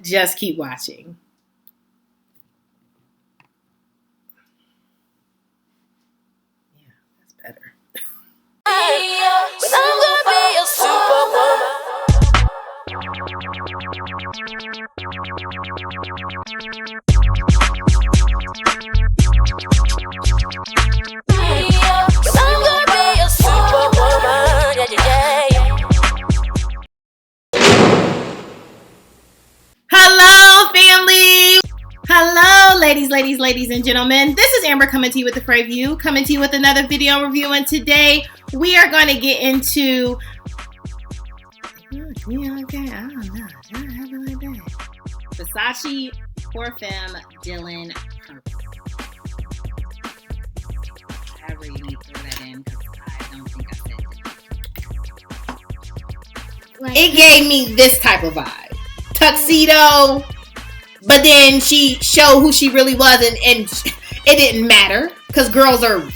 just keep watching. Yeah, that's better. But I'm gonna be a superwoman. Hello, family. Hello, ladies and gentlemen. This is Amber coming to you with the FRAG View, coming to you with another video review. And today we are going to get into Versace Perfume Dylan Purple. However you need to throw that in, because I don't think I said it. It gave me this type of vibe. Tuxedo, but then she showed who she really was, and it didn't matter because girls are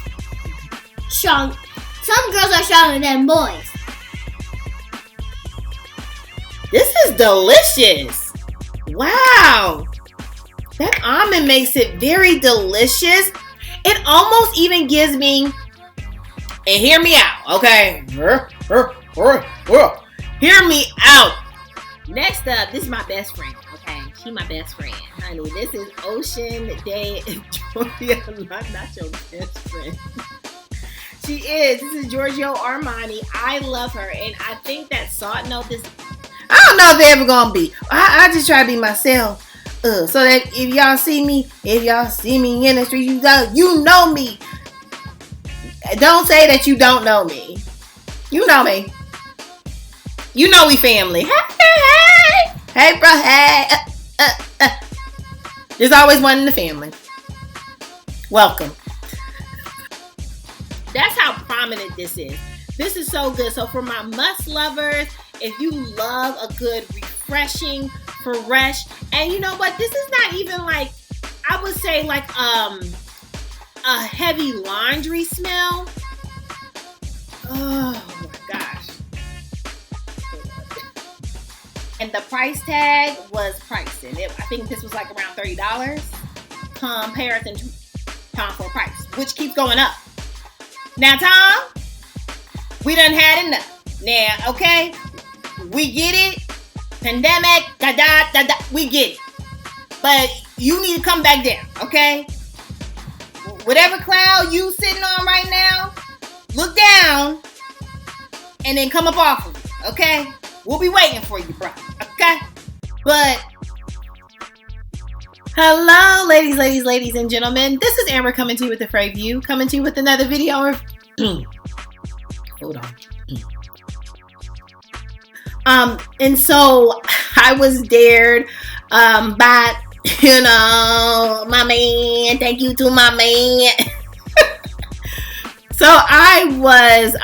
strong. Some girls are stronger than boys. This is delicious. Wow, that almond makes it very delicious. It almost even gives me, and hear me out, okay? Hear me out. Next up, this is my best friend, okay? She my best friend, honey. This is Ocean Day Joya, not your best friend. She is. This is Giorgio Armani. I love her, and I think that Salt Note is, I don't know if they ever gonna be. I just try to be myself, so that if y'all see me in the street, you know me. Don't say that you don't know me. You know me. You know we family. Hey, bro, hey. There's always one in the family. Welcome. That's how prominent this is. This is so good. So for my must lovers, if you love a good, refreshing, fresh, and you know what? This is not even like, I would say like a heavy laundry smell. Oh my gosh. And the price tag was pricing. I think this was like around $30 comparison to Tom Ford price, which keeps going up. Now, Tom, we done had enough. Now, okay, we get it. Pandemic, we get it. But you need to come back down, okay? Whatever cloud you sitting on right now, look down and then come up off of it, okay? We'll be waiting for you, bro. Okay? But hello, ladies and gentlemen. This is Amber coming to you with the FRAG View, coming to you with another video. Hold on. And so I was dared by, my man. Thank you to my man. So I was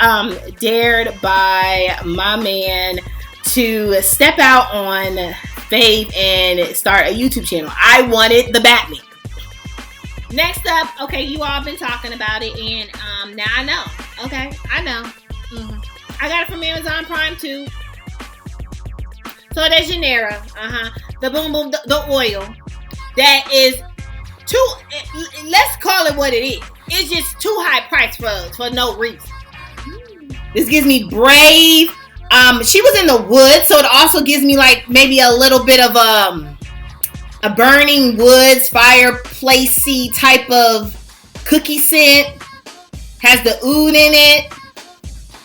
dared by my man to step out on faith and start a YouTube channel. I wanted the Batman. Next up, okay, you all been talking about it, and now I know. Okay, I know. I got it from Amazon Prime too. So de Janeiro, the boom boom, the oil that is too. Let's call it what it is. It's just too high price for no reason. This gives me Brave. She was in the woods, so it also gives me like maybe a little bit of a burning woods, fireplacey type of cookie scent. Has the oud in it.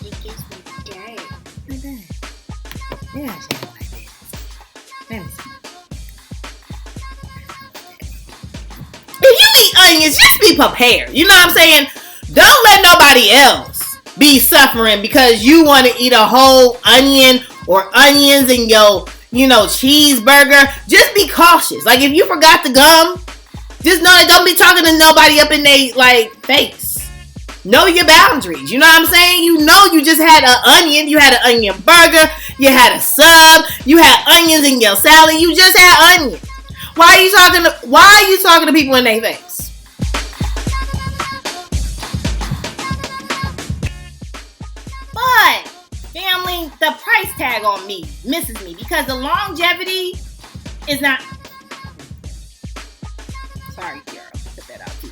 It gives me dirt. Like that. Yeah, she like this. Let me see. If you eat onions, just be prepared. You know what I'm saying? Don't let nobody else be suffering because you want to eat a whole onion or onions in your, cheeseburger. Just be cautious. Like if you forgot the gum, just know that don't be talking to nobody up in their face. Know your boundaries. You know what I'm saying? You just had an onion. You had an onion burger. You had a sub. You had onions in your salad. You just had onions. Why are you talking to people in their face? But family, the price tag on me misses me because the longevity is not. Sorry, girl. Put that out too.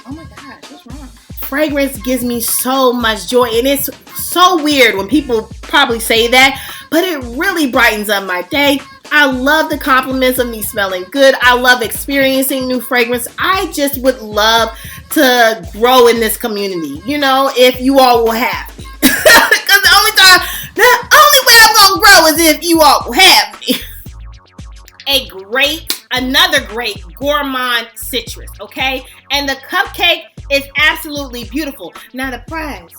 Oh my gosh, what's wrong? Fragrance gives me so much joy, and it's so weird when people probably say that, but it really brightens up my day. I love the compliments of me smelling good. I love experiencing new fragrance. I just would love to grow in this community, you know, if you all will have me. Because the only way I'm going to grow is if you all will have me. Another great gourmand citrus, okay? And the cupcake is absolutely beautiful. Now the price.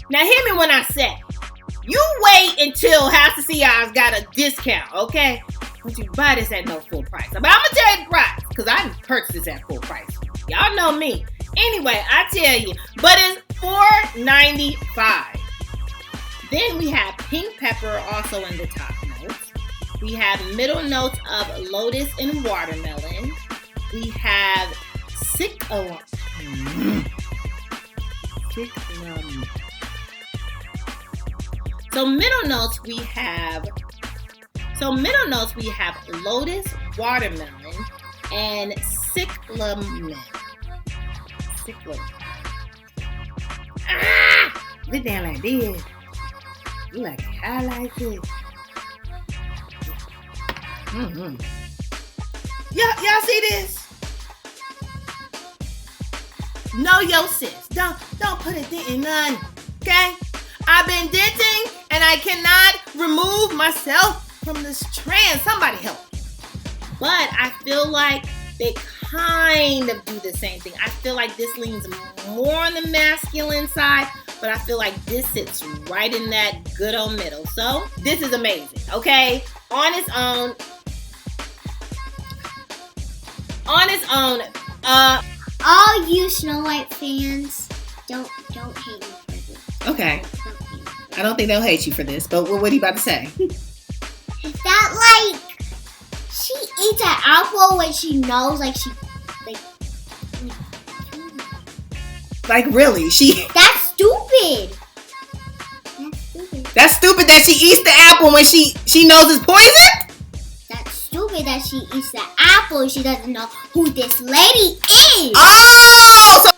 Now hear me when I say, you wait until House of CR's got a discount, okay? But you buy this at no full price. But I'm going to tell you the price, because I didn't purchase this at full price. Y'all know me. Anyway, I tell you, but it's $4.95. Then we have pink pepper also in the top notes. We have middle notes of lotus and watermelon. We have cyclamen. So middle notes we have lotus, watermelon, and cyclamen. Ah! Get down like this. You like it? I like it. Mm-hmm. Y'all see this? Know your sis. Don't put a dent in none. Okay? I've been denting and I cannot remove myself from this trend. Somebody help me. But I feel like they kind of do the same thing. I feel like this leans more on the masculine side, but I feel like this sits right in that good old middle. So this is amazing, okay? On its own. All you Snow White fans, don't hate me for this. Okay. I don't think they'll hate you for this, but what are you about to say? That she eats an apple when she knows really, That's stupid. That's stupid that she eats the apple when she knows it's poison? That's stupid that she eats the apple and she doesn't know who this lady is. Oh! So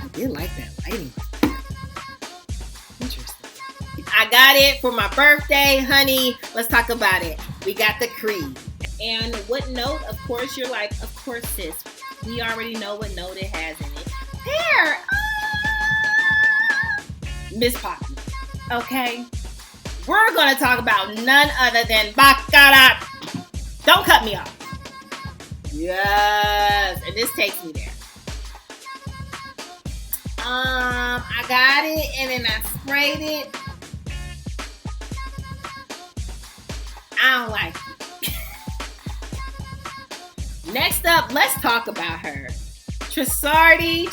I did like that lighting. Interesting. I got it for my birthday, honey. Let's talk about it. We got the Creed. And what note? Of course, you're like, of course, sis. We already know what note it has in it. Hair. Miss Poppy. Okay? We're going to talk about none other than Baccarat. Don't cut me off. Yes. And this takes me there. I got it and then I sprayed it. I don't like it. Next up, let's talk about her. Trussardi.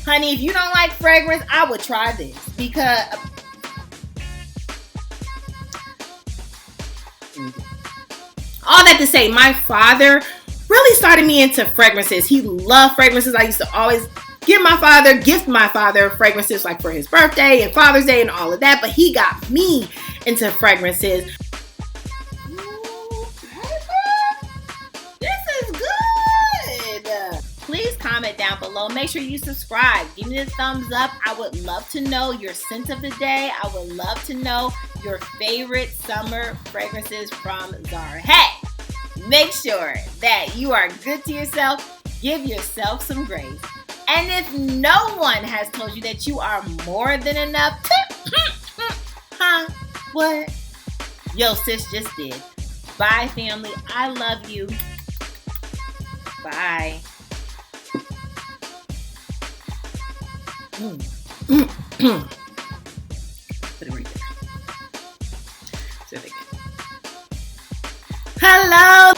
Honey, if you don't like fragrance, I would try this because all that to say, my father really started me into fragrances. He loved fragrances. I used to always gift my father fragrances like for his birthday and Father's Day and all of that, but he got me into fragrances. Ooh, this is good. Please comment down below. Make sure you subscribe. Give me the thumbs up. I would love to know your scent of the day. I would love to know your favorite summer fragrances from Zara. Hey, make sure that you are good to yourself. Give yourself some grace. And if no one has told you that you are more than enough, what? Yo, sis just did. Bye, family. I love you. Bye. Put it right there. Say it again. Hello.